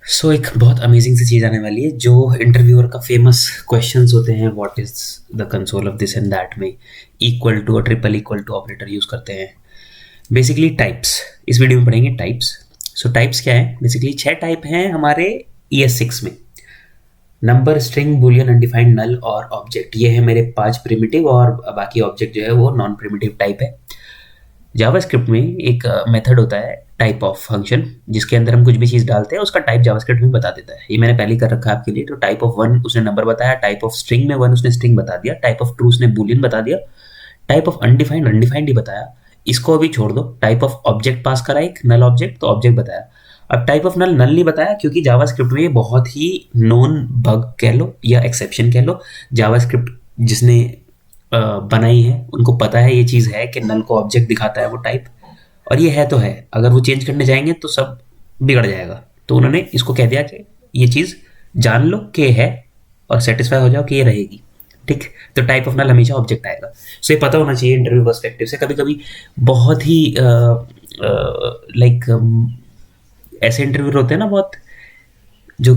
एक बहुत अमेजिंग सी चीज़ आने वाली है जो इंटरव्यूअर का फेमस क्वेश्चंस होते हैं, what is the console of this and that में इक्वल टू और triple equal to operator use करते हैं। बेसिकली टाइप्स, इस वीडियो में पढ़ेंगे टाइप्स। टाइप्स क्या है? बेसिकली 6 टाइप हैं हमारे ES6 में। नंबर, स्ट्रिंग, बुलियन, अनडिफाइंड, नल और ऑब्जेक्ट। ये है मेरे 5 प्रिमिटिव और बाकी ऑब्जेक्ट जो है वो नॉन प्रिमिटिव टाइप है। जावास्क्रिप्ट में एक मेथड होता है टाइप ऑफ फंक्शन, जिसके अंदर हम कुछ भी चीज़ डालते हैं उसका टाइप जावास्क्रिप्ट में बता देता है। ये मैंने पहले ही कर रखा है आपके लिए। तो टाइप ऑफ वन उसने नंबर बताया, टाइप ऑफ स्ट्रिंग में वन उसने स्ट्रिंग बता दिया, टाइप ऑफ ट्रू उसने बुलियन बता दिया, टाइप ऑफ अनडिफाइंड अनडिफाइंड ही बताया। इसको अभी छोड़ दो। टाइप ऑफ ऑब्जेक्ट पास करा, एक नल ऑब्जेक्ट, तो ऑब्जेक्ट बताया। अब टाइप ऑफ नल नहीं बताया, क्योंकि जावास्क्रिप्ट में ये बहुत ही नोन बग कह लो या एक्सेप्शन कह लो। जावास्क्रिप्ट जिसने बनाई है उनको पता है ये चीज़ है कि नल को ऑब्जेक्ट दिखाता है वो टाइप, और ये है तो है। अगर वो चेंज करने जाएंगे तो सब बिगड़ जाएगा। तो उन्होंने इसको कह दिया कि ये चीज़ जान लो कि है और सेटिस्फाई हो जाओ कि ये रहेगी। ठीक। तो टाइप ऑफ नल हमेशा ऑब्जेक्ट आएगा। ये पता होना चाहिए इंटरव्यू पर्सपेक्टिव से। कभी कभी बहुत ही लाइक ऐसे इंटरव्यू होते हैं ना, बहुत जो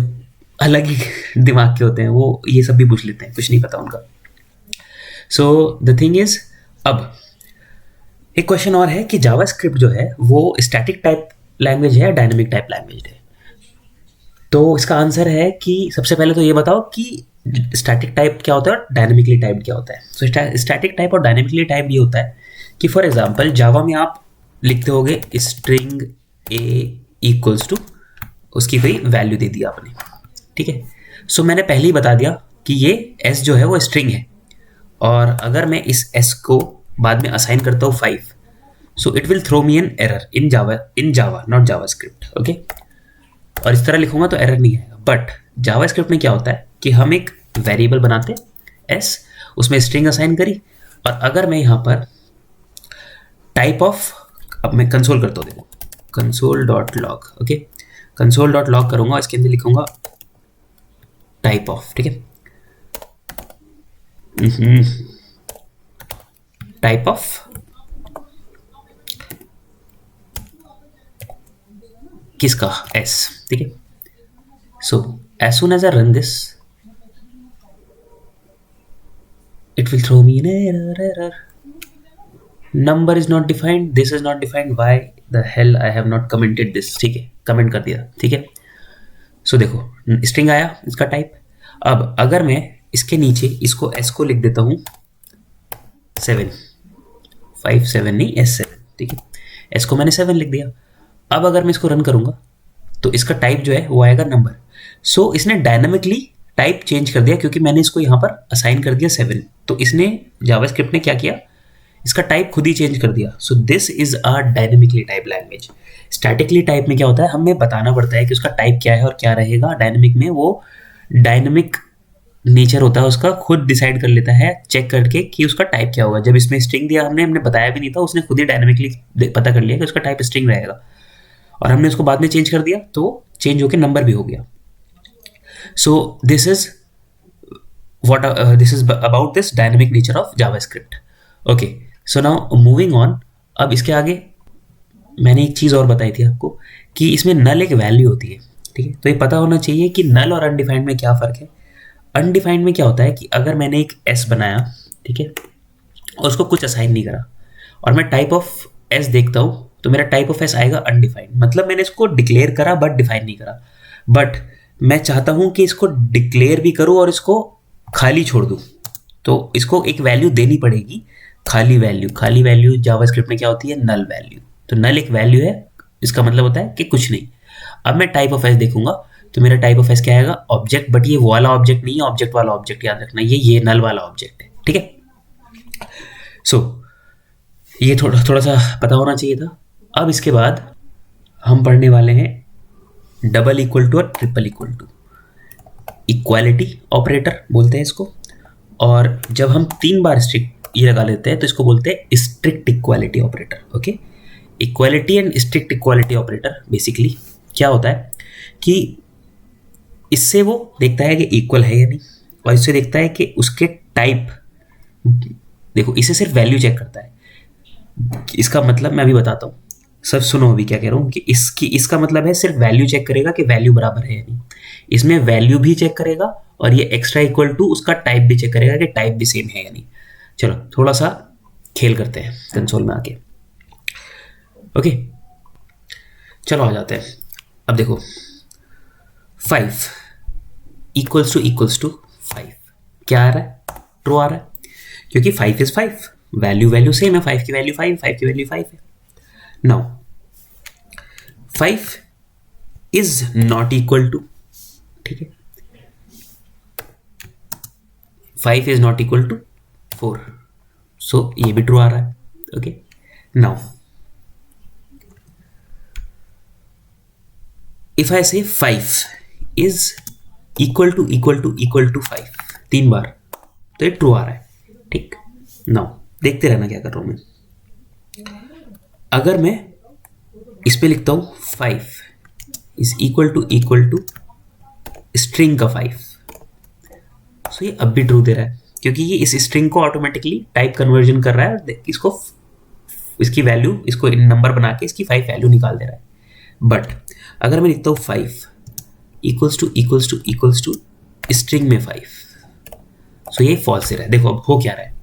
अलग ही दिमाग के होते हैं, वो ये सब भी पूछ लेते हैं, कुछ नहीं पता उनका। द थिंग इज, अब एक क्वेश्चन और है कि जावास्क्रिप्ट जो है वो स्टैटिक टाइप लैंग्वेज है या डायनेमिक टाइप लैंग्वेज है। तो इसका आंसर है कि सबसे पहले तो ये बताओ कि स्टैटिक टाइप क्या होता है और डायनेमिकली टाइप्ड क्या होता है। स्टैटिक टाइप और डायनेमिकली टाइप ये होता है कि फॉर एग्जांपल जावा में आप लिखते होगे स्ट्रिंग ए इक्वल्स टू, उसकी कोई वैल्यू दे दी आपने। ठीक है। मैंने पहले ही बता दिया कि ये एस जो है वो स्ट्रिंग है, और अगर मैं इस एस को बाद में असाइन करता हूँ 5, it will throw me an error in Java not JavaScript. Okay. और इस तरह लिखूंगा तो एरर नहीं आएगा। बट जावास्क्रिप्ट में क्या होता है कि हम एक वेरिएबल बनाते हैं एस, उसमें स्ट्रिंग असाइन करी, और अगर मैं यहाँ पर टाइप ऑफ, अब मैं कंसोल करता हूँ, देखो console dot log. Okay. Console dot log करूंगा, इसके अंदर लिखूंगा टाइप ऑफ। ठीक है। टाइप ऑफ किसका? एस। ठीक है। As soon as I run this, it will throw me an error. Number is not defined, this is not defined, why the hell I have not commented this। ठीक है, comment कर दिया। ठीक है। देखो स्ट्रिंग आया, इसका टाइप। अब अगर मैं इसके नीचे इसको एस को लिख देता हूँ 7, 5 7 नहीं, S7। ठीक है। एस को मैंने 7 लिख दिया। अब अगर मैं इसको रन करूंगा तो इसका टाइप जो है वो आएगा नंबर। इसने डायनामिकली टाइप चेंज कर दिया, क्योंकि मैंने इसको यहाँ पर असाइन कर दिया 7। तो इसने जावास्क्रिप्ट ने क्या किया, इसका टाइप खुद ही चेंज कर दिया। This is a dynamically type language. Statically type में क्या होता है, हमें बताना पड़ता है कि उसका टाइप क्या है और क्या रहेगा। डायनेमिक में वो डायनेमिक नेचर होता है उसका, खुद डिसाइड कर लेता है चेक करके कि उसका टाइप क्या होगा। जब इसमें स्ट्रिंग दिया हमने बताया भी नहीं था, उसने खुद ही डायनेमिकली पता कर लिया कि उसका टाइप स्ट्रिंग रहेगा, और हमने उसको बाद में चेंज कर दिया तो चेंज होकर नंबर भी हो गया। This is this is about this dynamic nature of JavaScript. Okay, so now moving on। अब इसके आगे मैंने एक चीज़ और बताई थी आपको कि इसमें नल एक वैल्यू होती है। ठीक है। तो ये पता होना चाहिए कि नल और अनडिफाइंड में क्या फ़र्क है। अनडिफाइंड में क्या होता है कि अगर मैंने एक एस बनाया, ठीक है, और उसको कुछ असाइन नहीं करा, और मैं टाइप ऑफ एस देखता हूँ, तो मेरा टाइप ऑफ एस आएगा अनडिफाइंड। मतलब मैंने इसको डिक्लेयर करा बट डिफाइन नहीं करा। बट मैं चाहता हूँ कि इसको डिक्लेयर भी करूँ और इसको खाली छोड़ दूँ, तो इसको एक वैल्यू देनी पड़ेगी, खाली वैल्यू। खाली वैल्यू जावास्क्रिप्ट में क्या होती है, नल वैल्यू। तो नल एक वैल्यू है, इसका मतलब होता है कि कुछ नहीं। अब मैं टाइप ऑफ एस देखूंगा तो मेरा टाइप ऑफ एस क्या आएगा, ऑब्जेक्ट। बट ये वो वाला ऑब्जेक्ट नहीं है, ऑब्जेक्ट वाला ऑब्जेक्ट याद रखना, ये नल वाला ऑब्जेक्ट है। ठीक है। ये थोड़ा थोड़ा सा पता होना चाहिए था। अब इसके बाद हम पढ़ने वाले हैं डबल इक्वल टू और triple equal to. Equality operator बोलते हैं इसको, और जब हम 3 बार स्ट्रिक्ट ये लगा लेते हैं तो इसको बोलते हैं strict equality operator. Okay. Equality and strict equality operator basically क्या होता है कि इससे वो देखता है कि इक्वल है या नहीं, और इससे देखता है कि उसके टाइप, देखो इसे सिर्फ वैल्यू चेक करता है। इसका मतलब मैं अभी बताता हूँ। सब सुनो अभी क्या कह रहा हूँ कि इसका मतलब है सिर्फ वैल्यू चेक करेगा कि वैल्यू बराबर है या नहीं। इसमें वैल्यू भी चेक करेगा और ये एक्स्ट्रा इक्वल टू उसका टाइप भी चेक करेगा कि टाइप भी सेम है या नहीं। चलो थोड़ा सा खेल करते हैं कंसोल में आके। ओके चलो आ जाते हैं। अब देखो 5 इक्वल्स टू 5 क्या आ रहा है, ट्रू आ रहा है, क्योंकि 5 इज 5, वैल्यू सेम है, 5 की वैल्यू 5 की वैल्यू 5 है। Now 5 is not equal to, ठीक है, 5 is not equal to 4, so ये भी ट्रू आ रहा है। ओके नाउ इफ आई से 5 इज इक्वल टू 5 3 बार, तो ये ट्रू आ रहा है। ठीक, नाउ देखते रहना क्या कर रहा हूं मैं। अगर मैं इस पे लिखता हूं 5 इज इक्वल टू स्ट्रिंग का 5, सो ये अब भी ट्रू दे रहा है, क्योंकि ये इस स्ट्रिंग को ऑटोमेटिकली टाइप कन्वर्जन कर रहा है, इसको इसकी वैल्यू, इसको नंबर बना के इसकी 5 वैल्यू निकाल दे रहा है। बट अगर मैं लिखता हूँ 5 इक्वल्स टू स्ट्रिंग में 5, सो ये फॉल्स दे रहा है। देखो अब हो क्या रहा है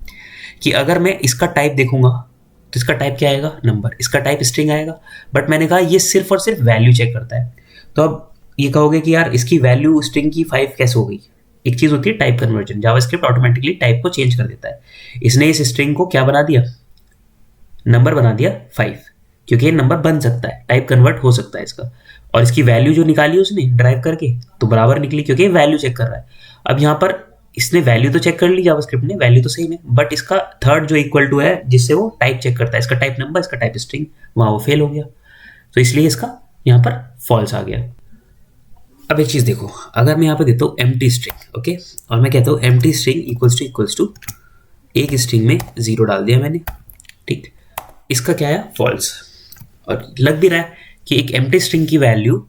कि अगर मैं इसका टाइप देखूंगा तो इसका टाइप क्या आएगा, नंबर, इसका टाइप स्ट्रिंग आएगा। बट मैंने कहा ये सिर्फ और सिर्फ वैल्यू चेक करता है। तो अब ये कहोगे कि यार इसकी वैल्यू स्ट्रिंग की 5 कैसे हो गई। एक चीज होती है type conversion, JavaScript automatically type को चेंज कर देता है। इसने इस स्ट्रिंग को क्या बना दिया, नंबर बना दिया 5, क्योंकि ये नंबर बन सकता है, टाइप कन्वर्ट हो सकता है इसका। और इसकी वैल्यू जो निकाली उसने ड्राइव करके तो बराबर निकली, क्योंकि वैल्यू चेक कर रहा है। अब यहाँ पर इसने वैल्यू तो चेक कर ली जावास्क्रिप्ट ने, वैल्यू तो सही है, बट इसका थर्ड जो इक्वल टू है जिससे वो टाइप चेक करता है, इसका टाइप नंबर, इसका टाइप स्ट्रिंग, वहां वो फेल हो गया। तो इसलिए इसका यहाँ पर फॉल्स आ गया। अब एक चीज देखो, अगर मैं यहाँ पे देता हूँ एम्प्टी स्ट्रिंग, ओके, और मैं कहता हूँ एम्प्टी स्ट्रिंग इक्वल्स टू एक स्ट्रिंग में 0 डाल दिया मैंने, ठीक, इसका क्या है, फॉल्स। और लग भी रहा है कि एक एम्प्टी स्ट्रिंग की वैल्यू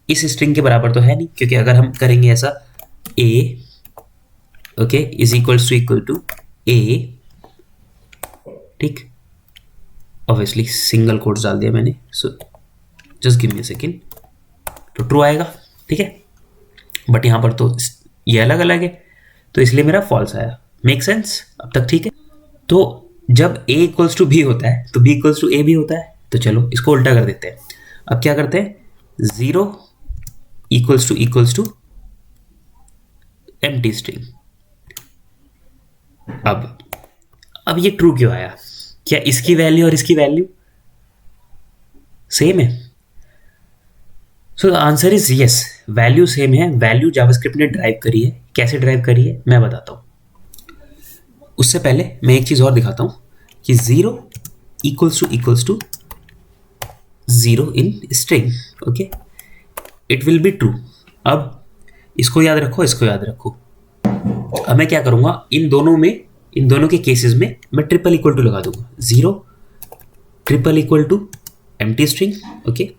इस स्ट्रिंग के बराबर तो है नहीं, क्योंकि अगर हम करेंगे ऐसा a, okay, is equal to a, ठीक, ऑब्वियसली सिंगल कोट्स डाल दिया मैंने, so just give me a second, तो ट्रू आएगा, ठीक है। बट यहाँ पर तो ये अलग अलग है, तो इसलिए मेरा फॉल्स आया। मेक सेंस अब तक, ठीक है। तो जब a इक्वल्स टू b होता है तो b इक्वल्स टू a भी होता है। तो चलो इसको उल्टा कर देते हैं। अब क्या करते हैं, 0 इक्वल्स टू एम्प्टी स्ट्रिंग। अब ये ट्रू क्यों आया, क्या इसकी वैल्यू और इसकी वैल्यू सेम है? So the answer is yes, value same है। वैल्यू जावास्क्रिप्ट ने ड्राइव करी है। कैसे ड्राइव करी है मैं बताता हूं। उससे पहले मैं एक चीज और दिखाता हूं कि 0 equals to 0 in string, okay, it will be true. अब इसको याद रखो, इसको याद रखो। अब मैं क्या करूंगा, इन दोनों के केसेस में मैं ट्रिपल इक्वल टू लगा दूंगा। 0 triple equal to empty string, okay,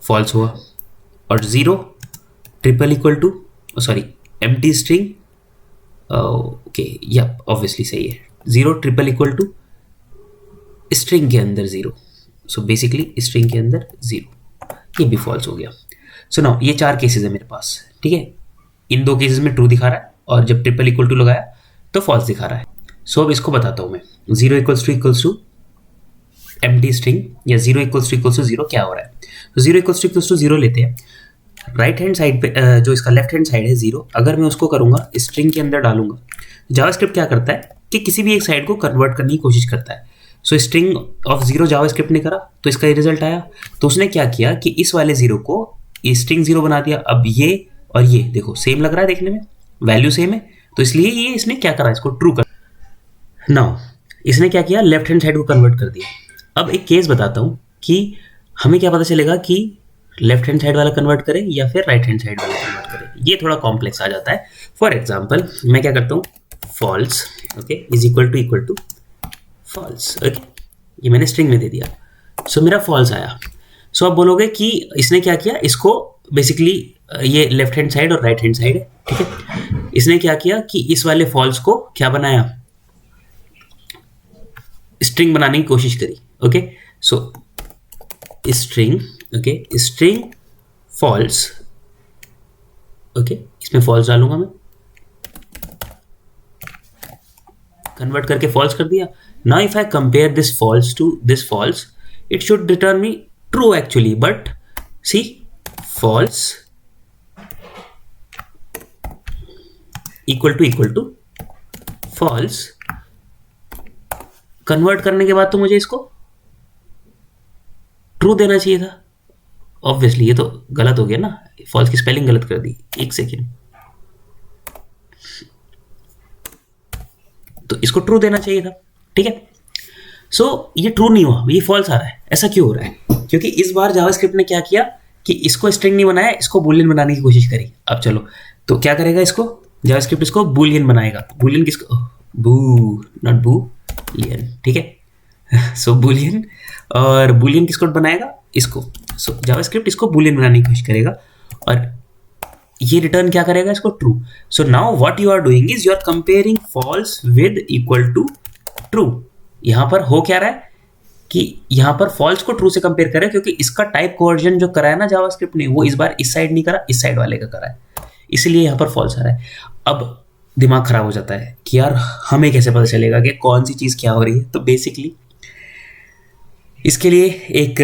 false हुआ। और 0 triple equal to empty string, okay, या ऑब्वियसली सही है। 0 ट्रिपल इक्वल टू स्ट्रिंग के अंदर 0, सो बेसिकली स्ट्रिंग के अंदर 0, ये भी फॉल्स हो गया। सो नाउ ये 4 केसेस है मेरे पास, ठीक है। इन 2 केसेस में ट्रू दिखा रहा है और जब ट्रिपल इक्वल टू लगाया तो फॉल्स दिखा रहा है। सो अब इसको बताता हूं मैं। 0 इक्वल्स टू एम्प्टी स्ट्रिंग या 0 इक्वल्स टू 0 क्या हो रहा है। तो 0 इक्वल्स टू 0 लेते हैं। राइट हैंड साइड पे जो इसका लेफ्ट हैंड साइड है 0, अगर मैं उसको करूंगा स्ट्रिंग के अंदर डालूंगा, जावास्क्रिप्ट क्या करता है कि किसी भी एक साइड को कन्वर्ट करने की कोशिश करता है। सो स्ट्रिंग ऑफ 0 जावास्क्रिप्ट ने करा तो इसका रिजल्ट आया। तो उसने क्या किया कि इस वाले 0 को स्ट्रिंग 0 बना दिया। अब ये और ये देखो सेम लग रहा है देखने में, वैल्यू सेम है, तो इसलिए ये इसने क्या करा, इसको ट्रू कर। नाउ इसने क्या किया, लेफ्ट हैंड साइड को कन्वर्ट कर दिया। अब एक केस बताता हूं कि हमें क्या पता चलेगा कि लेफ्ट हैंड साइड वाला कन्वर्ट करे या फिर राइट हैंड साइड वाला कन्वर्ट करे। ये थोड़ा कॉम्प्लेक्स आ जाता है। फॉर एग्जाम्पल मैं क्या करता हूँ, false, okay, is equal to false, okay, ये मैंने स्ट्रिंग में दे दिया। सो मेरा फॉल्स आया। सो आप बोलोगे कि इसने क्या किया, इसको बेसिकली ये लेफ्ट हैंड साइड और राइट हैंड साइड है, ठीक है। इसने क्या किया कि इस वाले फॉल्स को क्या बनाया, स्ट्रिंग बनाने की कोशिश करी, okay. So string, okay, string false, okay, इसमें फॉल्स डालूंगा मैं, कन्वर्ट करके फॉल्स कर दिया. Now if I compare this false to this false, it should return me true actually, but see false equal to false. Convert करने के बाद तो मुझे इसको ट्रू देना चाहिए था. ऑब्वियसली ये तो गलत हो गया ना, फॉल्स की स्पेलिंग गलत कर दी. एक सेकेंड, तो इसको ट्रू देना चाहिए था. ठीक है, सो ये ट्रू नहीं हुआ, ये फॉल्स आ रहा है. ऐसा क्यों हो रहा है? क्योंकि इस बार जावास्क्रिप्ट ने क्या किया कि इसको स्ट्रिंग नहीं बनाया, इसको बूलियन बनाने की कोशिश करी. अब चलो, तो क्या करेगा इसको, जावास्क्रिप्ट इसको बूलियन बनाएगा. बूलियन किसको, बू, नॉट बूलियन, ठीक है. सो बूलियन, और बूलियन किसको बनाएगा, इसको. सो जावास्क्रिप्ट इसको बूलियन बनाने की कोशिश करेगा और ये रिटर्न क्या करेगा, इसको true. So now what you are doing is you are comparing false with equal to true. यहां पर हो क्या रहा है कि यहां पर फॉल्स को ट्रू से कंपेयर करें, क्योंकि इसका टाइप कन्वर्जन जो करा है ना जावास्क्रिप्ट ने, वो इस बार इस साइड नहीं करा, इस साइड वाले का करा है, इसलिए यहां पर फॉल्स आ रहा है. अब दिमाग खराब हो जाता है कि यार हमें कैसे पता चलेगा कि कौन सी चीज क्या हो रही है. तो बेसिकली इसके लिए एक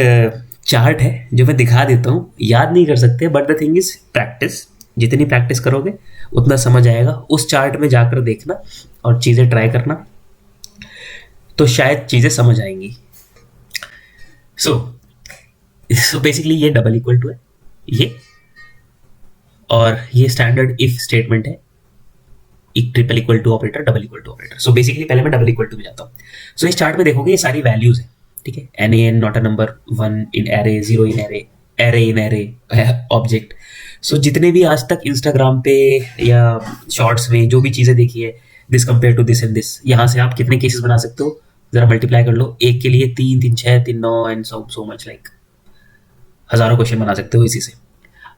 चार्ट है जो मैं दिखा देता हूं. याद नहीं कर सकते, but the thing is practice. जितनी प्रैक्टिस करोगे उतना समझ आएगा. उस चार्ट में जाकर देखना और चीजें ट्राई करना, तो शायद चीजें समझ आएंगी. सो बेसिकली ये डबल इक्वल टू है ये, और ये स्टैंडर्ड इफ स्टेटमेंट है. एक triple equal to operator, double equal to operator. So basically पहले मैं डबल इक्वल टू में जाता हूँ. सो इस चार्ट में देखोगे ये सारी वैल्यूज है, ठीक है. N A N not a number, 1 in array, 0 in array, array in array, object. So जितने भी आज तक इंस्टाग्राम पे या शॉर्ट्स में जो भी चीज़ें देखी है, this compare to this and this, यहाँ से आप कितने केसेस बना सकते हो, जरा मल्टीप्लाई कर लो. एक के लिए 3 3 6 3 9 एंड सो मच, लाइक हजारों क्वेश्चन बना सकते हो इसी से.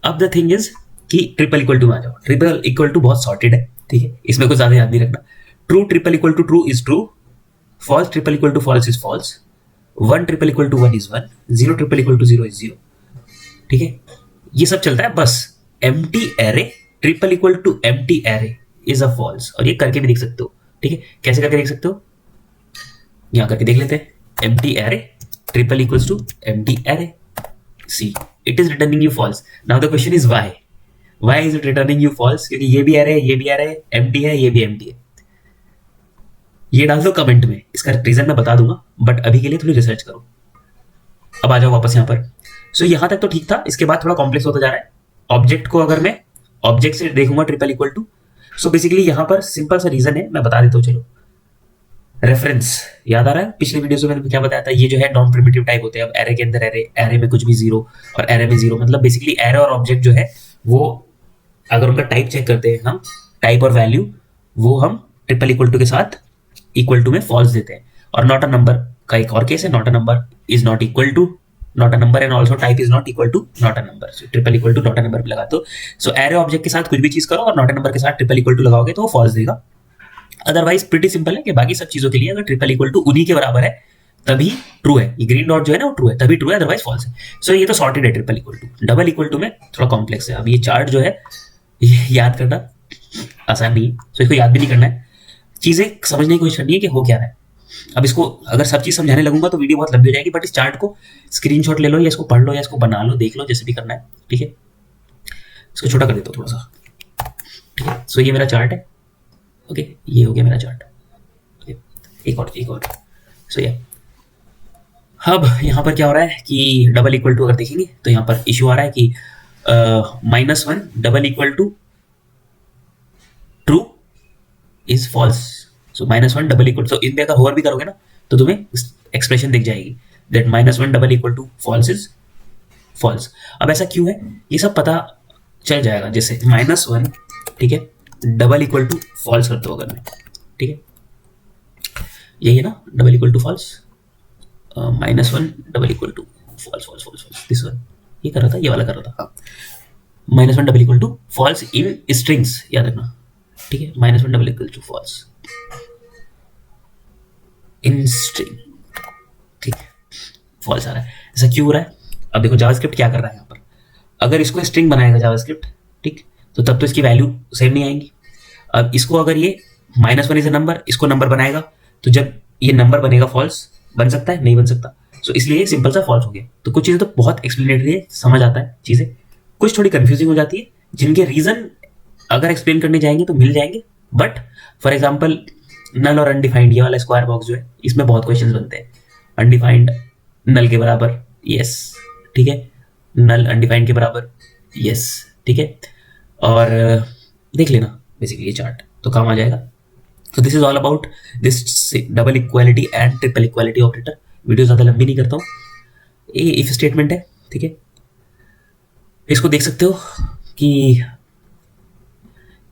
अब द थिंग इज कि ट्रिपल इक्वल टू में आ जाओ. ट्रिपल इक्वल टू बहुत सॉर्टेड है, ठीक है, इसमें कुछ ज्यादा याद नहीं रखना. True triple equal to true is true, false triple equal to false is false, 1 triple equal to 1 is 1, 0 triple equal to 0 is 0. ठीक है, ये सब चलता है. बस empty array triple equal to empty array is a false. और ये करके भी देख सकते हो, ठीक है. कैसे करके देख सकते हो, यहां करके देख लेते हैं. Empty array triple equals to empty array, see it is returning you false. Now the question is why is it returning you false, क्योंकि ये भी एरे है, ये भी एरे है, एम्प्टी है, ये भी एम्प्टी है. ये डाल दो कमेंट में, इसका रीजन मैं बता दूंगा, बट अभी के लिए थोड़ी रिसर्च करो. अब आ जाओ वापस यहाँ पर. सो यहां तक तो ठीक था, इसके बाद थोड़ा कॉम्प्लेक्स होता जा रहा है. ऑब्जेक्ट को अगर मैं ऑब्जेक्ट से देखूंगा triple equal to, so basically यहां पर सिंपल सा रीजन है, मैं बता देता हूँ. चलो, रेफरेंस याद आ रहा है, पिछले वीडियो से मैंने क्या बताया था, ये जो है नॉन प्रिमिटिव टाइप होते हैं. अब एरे के अंदर एरे, एरे में कुछ भी 0 और एरे में 0, मतलब बेसिकली एरे और ऑब्जेक्ट जो है वो अगर उनका टाइप चेक करते हैं हम, टाइप और वैल्यू, वो हम ट्रिपल इक्वल टू के साथ इक्वल टू में फॉल्स देते हैं. और नॉट अ नंबर का एक और केस है, not a number is not equal to not a number and also type is not equal to not a number. Triple equal to not a number पे लगा दो. सो एरे ऑब्जेक्ट के साथ कुछ भी चीज करो और नॉट अ नंबर के साथ ट्रिपल इक्वल टू लगाओगे तो वो फॉल्स देगा. अदरवाइज प्रिटी सिंपल है कि बाकी सब चीजों के लिए अगर ट्रिपल इक्वल टू उन्हीं के बराबर है तभी ट्रू है. ये ग्रीन डॉट जो है ना वो ट्रू है, तभी ट्रू है, अदरवाइज फॉल्स है. सो ये तो सॉर्टेड है triple equal to. Double equal to में थोड़ा कॉम्प्लेक्स है. अब ये चार्ट जो है ये याद करना आसान नहीं है, सो इसको याद भी नहीं करना है, चीजें समझने की कोशिश करनी है कि हो क्या रहा है. अब इसको अगर सब चीज समझाने लगूंगा तो वीडियो बहुत लंबी हो जाएगी, बट इस चार्ट को स्क्रीनशॉट ले लो या इसको पढ़ लो या इसको बना लो, देख लो, जैसे भी करना है. ठीक है, इसको छोटा कर देता हूँ थोड़ा सा. ठीक है, सो ये मेरा चार्ट है. ओके, ये हो गया मेरा चार्ट. ओके, एक और. सो ये अब यहाँ पर क्या हो रहा है कि डबल इक्वल टू अगर देखेंगे तो यहाँ पर इशू आ रहा है कि -1 double equal to true is false. So -1 double equal, so इनमें अगर होवर भी करोगे ना तो तुम्हें एक्सप्रेशन दिख जाएगी that -1 double equal to false is false. अब ऐसा क्यों है ये सब पता चल जाएगा. जैसे -1, ठीक है, डबल इक्वल टू फॉल्स करते हो अगर मैं, ठीक है, यही है ना, double equal to false, -1 double equal to false, this one ये कर रहा था, ये वाला कर रहा था. हाँ, -1 double equal to false in strings, याद रखना, ठीक है. -1 double equal to false in string, ठीक है. फॉल्स आ रहा है। ऐसा क्यों हो रहा है? अब देखो जावास्क्रिप्ट क्या कर रहा है यहाँ पर, अगर इसको स्ट्रिंग बनाएगा जावास्क्रिप्ट, ठीक, तो तब तो इसकी वैल्यू सेम नहीं आएंगी। अब इसको अगर ये -1 इज अ नंबर, इसको नंबर बनाएगा, तो जब ये नंबर बनेगा फॉल्स बन सकता है? नहीं बन सकता। सो इसलिए ये सिंपल सा फॉल्स हो गया। तो कुछ चीज़ें तो बहुत एक्सप्लेनेटरी है, समझ आता है चीज़ें, कुछ थोड़ी कंफ्यूजिंग हो जाती है, जिनके रीजन अगर एक्सप्लेन करने जाएंगे तो मिल जाएंगे। बट फॉर एग्जाम्पल नल और अनडिफाइंड, ये वाला स्क्वायर बॉक्स जो है, इसमें बहुत क्वेश्चन बनते हैं। अनडिफाइंड नल के बराबर, यस, ठीक है, नल अनडिफाइंड के बराबर, यस, ठीक है, और देख लेना बेसिकली ये चार्ट तो काम आ जाएगा। तो this is all about this double equality and triple equality operator. Video ज़्यादा लंबी नहीं करता हूँ। ये इफ स्टेटमेंट है, ठीक है, इसको देख सकते हो कि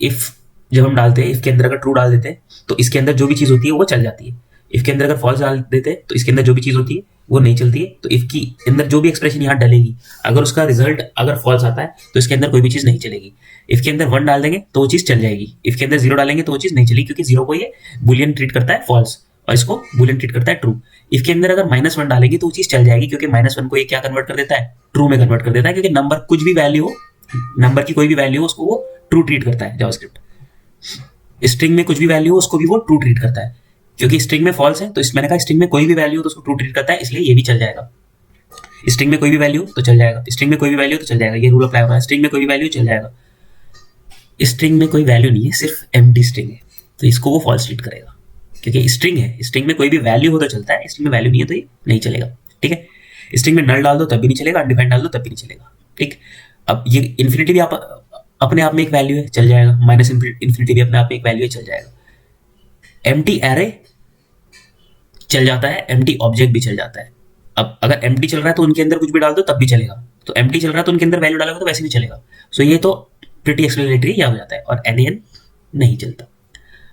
इफ जब हम डालते हैं, इफ के अंदर अगर ट्रू डाल देते हैं तो इसके अंदर जो भी चीज़ होती है वो चल जाती है। इफ के अंदर अगर फॉल्स डाल देते हैं तो इसके अंदर जो भी चीज़ होती है वो नहीं चलती है। तो इफ की अंदर जो भी एक्सप्रेशन यहाँ डलेगी, अगर उसका रिजल्ट अगर फॉल्स आता है तो इसके अंदर कोई भी चीज़ नहीं चलेगी। इफ के अंदर 1 डाल देंगे तो वो चीज़ चल जाएगी, इफ के अंदर 0 डालेंगे तो वो चीज़ नहीं चलेगी, क्योंकि 0 को ये बुलियन ट्रीट करता है फॉल्स और इसको बुलियन ट्रीट करता है ट्रू। इफ के अंदर अगर -1 डालेंगे तो वो चीज़ चल जाएगी, क्योंकि -1 को ये क्या कन्वर्ट कर देता है? ट्रू में कन्वर्ट कर देता है, क्योंकि नंबर कुछ भी वैल्यू हो, नंबर की कोई भी वैल्यू हो उसको वो ट्रू ट्रीट करता है जावास्क्रिप्ट। स्ट्रिंग में कुछ भी वैल्यू हो उसको भी वो ट्रू ट्रीट करता है, क्योंकि स्ट्रिंग में फॉल्स है तो मैंने कहा स्ट्रिंग में कोई भी वैल्यू हो तो उसको ट्रू ट्रीट करता है, इसलिए ये भी चल जाएगा। स्ट्रिंग में कोई भी वैल्यू तो चल जाएगा, स्ट्रिंग में कोई भी वैल्यू तो चल जाएगा, ये रूल अप्लाई हो रहा है। स्ट्रिंग में कोई भी वैल्यू चल जाएगा, स्ट्रिंग में कोई वैल्यू नहीं है, सिर्फ एम्प्टी स्ट्रिंग है, तो इसको वो फॉल्स ट्रीट करेगा, क्योंकि स्ट्रिंग है, स्ट्रिंग में कोई भी वैल्यू हो तो चलता है, स्ट्रिंग में वैल्यू नहीं है तो ये नहीं चलेगा, ठीक है। स्ट्रिंग में नल डाल दो तब भी नहीं चलेगा, अनडिफाइंड डाल दो तब भी नहीं चलेगा, ठीक। अब ये इन्फिनिटी भी आप अपने आप में एक वैल्यू है, चल जाएगा, माइनस इन्फिनिटी भी अपने आप में एक वैल्यू है, चल जाएगा। एम्प्टी एरे चल जाता है, एम्प्टी ऑब्जेक्ट भी चल जाता है। अब अगर एम्प्टी चल रहा है तो उनके अंदर कुछ भी डाल दो तब भी चलेगा, तो एम्प्टी चल रहा है तो उनके अंदर वैल्यू डालोगे तो वैसे भी चलेगा। सो ये तो प्रिटी एक्सप्लेनेटरी या हो जाता है, और NaN नहीं चलता।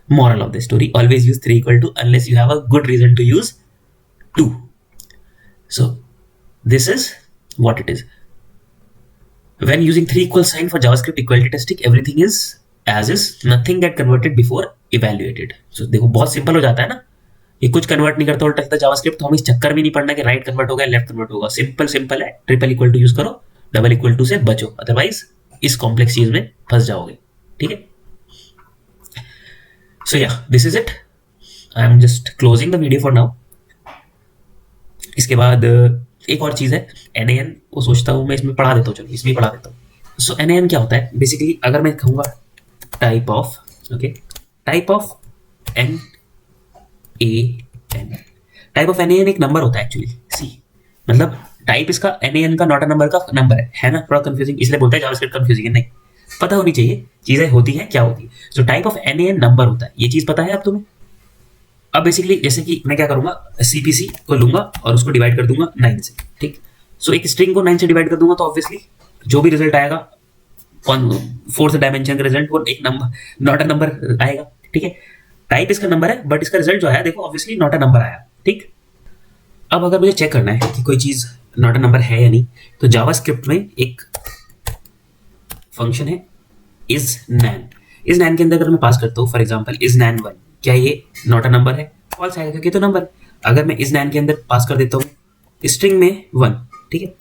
Moral of the story: always use 3 equal to unless you have a good reason to use 2. So this is what it is. When using 3 equal sign for JavaScript equality testing, everything is as is, nothing get converted before evaluated. So देखो बहुत simple हो जाता है ना, ये कुछ convert नहीं करता उल्टा सीधा जावास्क्रिप्ट, तो हम इस चक्कर में नहीं पड़ना कि राइट कन्वर्ट होगा लेफ्ट कन्वर्ट होगा। सिंपल है, ट्रिपल इक्वल टू यूज करो, डबल इक्वल टू से बचो, अदरवाइज इस कॉम्प्लेक्स चीज में फंस जाओगे, ठीक है। So yeah, this is it. I am just closing the video for now. इसके बाद एक और चीज़ है NaN, वो सोचता हूँ मैं इसमें पढ़ा देता हूँ, चलो इसमें पढ़ा देता हूँ। सो NaN क्या होता है बेसिकली, अगर मैं कहूँगा type of, okay, type of NaN, type of NaN एक नंबर होता है एक्चुअली, सी मतलब टाइप इसका NaN का नॉट अ नंबर का नंबर है ना, थोड़ा कंफ्यूजिंग इसलिए बोलता है जावास्क्रिप्ट कंफ्यूजिंग है, नहीं पता होनी चाहिए चीजें होती हैं क्या होती है। So type of NaN number होता है, ये चीज पता है अब तुम्हें। अब बेसिकली जैसे कि मैं क्या करूंगा, CPC को लूंगा और उसको डिवाइड कर दूंगा 9 से, ठीक। सो एक स्ट्रिंग को 9 से डिवाइड कर दूंगा तो ऑब्वियसली जो भी रिजल्ट आएगा, 4th डायमेंशन का रिजल्ट, वो एक नंबर नॉट अ नंबर आएगा, ठीक है। टाइप इसका नंबर है बट इसका रिजल्ट जो आया देखो ऑब्वियसली नॉट अ नंबर आया, ठीक। अब अगर मुझे चेक करना है कि कोई चीज नॉट अ नंबर है या नहीं, तो जावास्क्रिप्ट में एक फंक्शन है isNaN के अंदर अगर मैं पास करता हूँ फॉर एग्जांपल isNaN 1, क्या ये नॉट अ नंबर है? फॉल्स आएगा क्योंकि तो नंबर। अगर मैं isNaN के अंदर पास कर देता हूँ स्ट्रिंग में 1, ठीक है,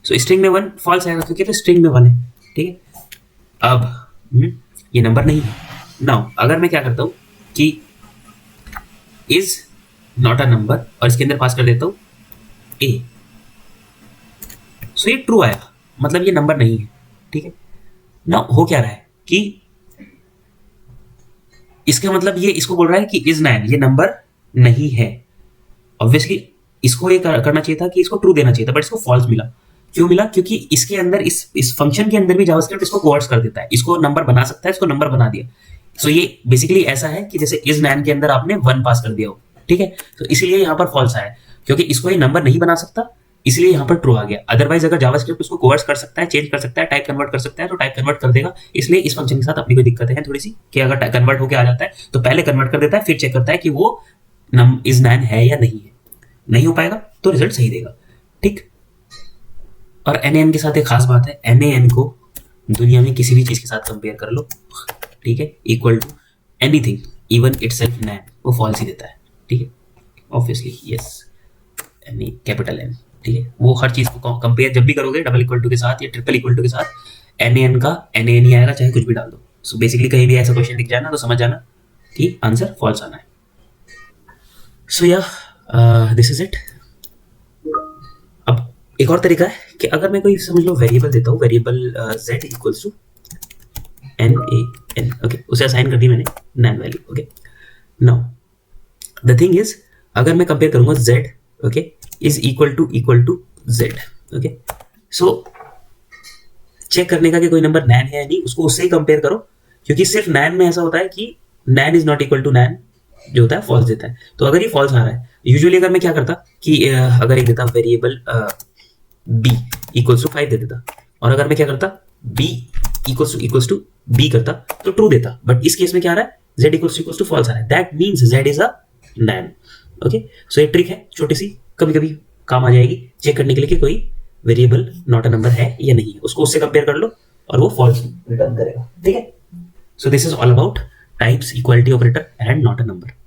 सो स्ट्रिंग में 1 फॉल्स आएगा क्योंकि तो स्ट्रिंग में 1 है, ठीक है। अब ये नंबर नहीं है। नाउ अगर मैं क्या करता हूँ कि इज नॉट अ नंबर और इसके अंदर पास कर देता हूँ a, सो ये ट्रू आएगा, मतलब ये नंबर नहीं है, ठीक है। ना हो क्या रहा है कि इसका मतलब ये इसको बोल रहा है कि isNaN ये नंबर नहीं है। ऑब्वियसली इसको ये करना चाहिए था कि इसको ट्रू देना चाहिए था, बट इसको फॉल्स मिला। क्यों मिला? क्योंकि इसके अंदर इस फंक्शन के अंदर भी जावास्क्रिप्ट इसको कोवर्स कर देता है, इसको नंबर बना सकता है, इसको नंबर बना दिया। सो ये बेसिकली ऐसा है कि जैसे isNaN के अंदर आपने 1 पास कर दिया हो, ठीक है, तो इसलिए यहाँ पर फॉल्स आया, क्योंकि इसको ये नंबर नहीं बना सकता, इसलिए यहाँ पर ट्रू आ गया। अदरवाइज अगर जावास्क्रिप्ट उसको कोवर्स कर सकता है, चेंज कर सकता है, टाइप कन्वर्ट कर सकता है, तो टाइप कन्वर्ट कर देगा। इसलिए इस फंक्शन के साथ अपनी कोई दिक्कतें हैं थोड़ी सी, कि अगर कन्वर्ट होकर आ जाता है तो पहले कन्वर्ट कर देता है, फिर चेक करता है कि वो isNaN है या नहीं है। नहीं हो पाएगा तो रिजल्ट सही देगा, ठीक। और NaN के साथ एक खास बात है, NaN को दुनिया में किसी भी चीज के साथ कंपेयर कर लो, ठीक है, equal to anything, even itself NaN, वो फॉल्स ही देता है, ठीक है, ऑब्वियसली, यस, कैपिटल N। ठीक है, वो हर चीज को कंपेयर जब भी करोगे डबल इक्वल टू के साथ या ट्रिपल इक्वल टू के साथ एन एन का एन ए नहीं आएगा, चाहे कुछ भी डाल दो। सो बेसिकली कहीं भी ऐसा क्वेश्चन दिख जाए ना तो समझ जाना कि आंसर फॉल्स आना है। सो या दिस इज इट। अब एक और तरीका है कि अगर मैं कोई समझ लो वेरिएबल देता हूँ, variable z equals to N A N, okay, उसे असाइन कर दी मैंने NaN value, okay. Now the thing is, अगर मैं कंपेयर करूंगा z, okay, is equal to z, okay, so check करने का कि कोई नंबर नैन है या नहीं, उसको उससे ही कंपेयर करो, क्योंकि सिर्फ नैन में ऐसा होता है कि नैन इज नॉट इक्वल टू नैन जो होता है फॉल्स देता है। तो अगर ये फॉल्स आ रहा है, यूजुअली अगर मैं क्या करता कि अगर एक देता वेरिएबल b इक्वल्स टू 5 दे देता, और अगर मैं क्या करता b इक्वल्स टू b करता तो ट्रू देता, बट इस केस में क्या आ रहा है, z इक्वल्स टू फॉल्स आ रहा है, that means z is a NaN, okay. So ये ट्रिक है छोटी सी, कभी कभी काम आ जाएगी चेक करने के लिए कि कोई वेरिएबल नॉट अ नंबर है या नहीं है, उसको उससे कंपेयर कर लो और वो फॉल्स रिटर्न करेगा, ठीक है। So this is all about types, equality operator and not a number.